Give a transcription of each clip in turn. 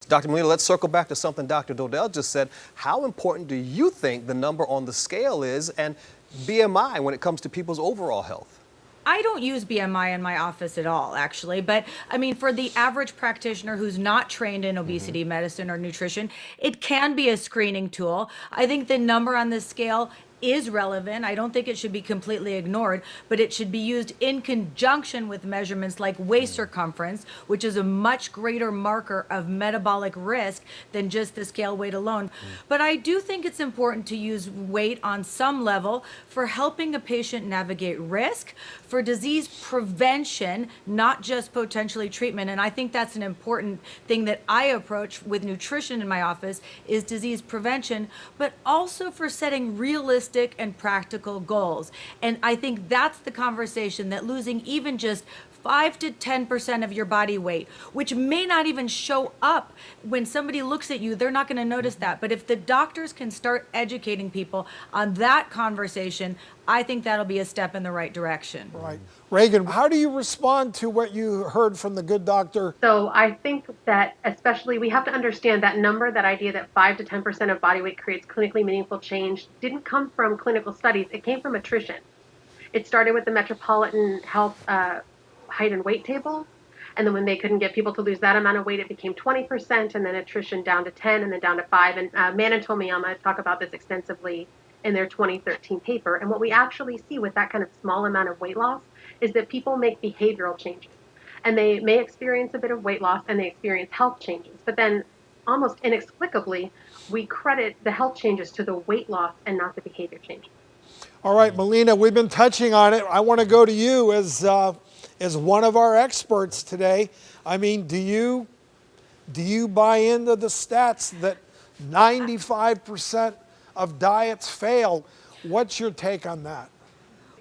Dr. Melina, let's circle back to something Dr. Dodell just said. How important do you think the number on the scale is and BMI when it comes to people's overall health? I don't use BMI in my office at all, actually. But I mean, for the average practitioner who's not trained in obesity medicine or nutrition, it can be a screening tool. I think the number on the scale is relevant. I don't think it should be completely ignored, but it should be used in conjunction with measurements like waist circumference, which is a much greater marker of metabolic risk than just the scale weight alone. But I do think it's important to use weight on some level for helping a patient navigate risk, for disease prevention, not just potentially treatment. And I think that's an important thing that I approach with nutrition in my office is disease prevention, but also for setting realistic and practical goals. And I think that's the conversation, that losing even just 5 to 10% of your body weight, which may not even show up when somebody looks at you, they're not going to notice that. But if the doctors can start educating people on that conversation, I think that'll be a step in the right direction. Right. Reagan, how do you respond to what you heard from the good doctor? So I think that especially we have to understand that number, that idea that 5 to 10% of body weight creates clinically meaningful change didn't come from clinical studies. It came from attrition. It started with the Metropolitan Health height and weight table. And then when they couldn't get people to lose that amount of weight, it became 20%, and then attrition down to 10, and then down to 5. And Mann and Tomiyama talk about this extensively in their 2013 paper. And what we actually see with that kind of small amount of weight loss is that people make behavioral changes. And they may experience a bit of weight loss, and they experience health changes. But then almost inexplicably, we credit the health changes to the weight loss and not the behavior changes. All right, Melina, we've been touching on it. I want to go to you as one of our experts today. I mean, do you buy into the stats that 95% of diets fail? What's your take on that?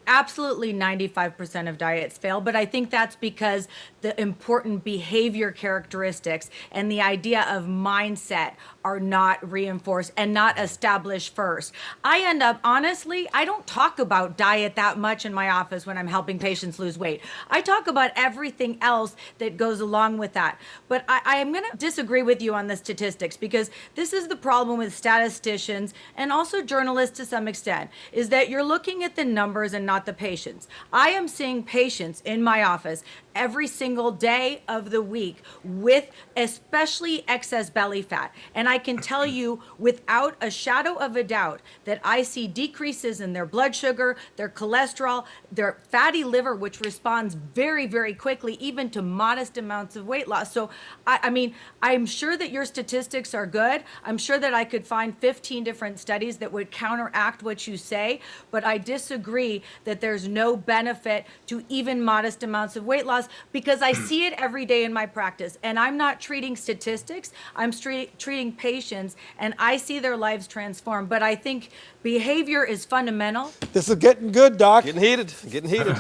Absolutely 95% of diets fail, but I think that's because the important behavior characteristics and the idea of mindset are not reinforced and not established first. I end up, honestly, I don't talk about diet that much in my office when I'm helping patients lose weight. I talk about everything else that goes along with that. But I am going to disagree with you on the statistics, because this is the problem with statisticians and also journalists to some extent, is that you're looking at the numbers and not the patients. I am seeing patients in my office every single day of the week with especially excess belly fat. And I can tell you without a shadow of a doubt that I see decreases in their blood sugar, their cholesterol, their fatty liver, which responds very, very quickly, even to modest amounts of weight loss. So, I mean, I'm sure that your statistics are good. I'm sure that I could find 15 different studies that would counteract what you say, but I disagree that there's no benefit to even modest amounts of weight loss, because I see it every day in my practice. And I'm not treating statistics, I'm treating patients, and I see their lives transform. But I think behavior is fundamental. This is getting good, Doc. Getting heated, getting heated.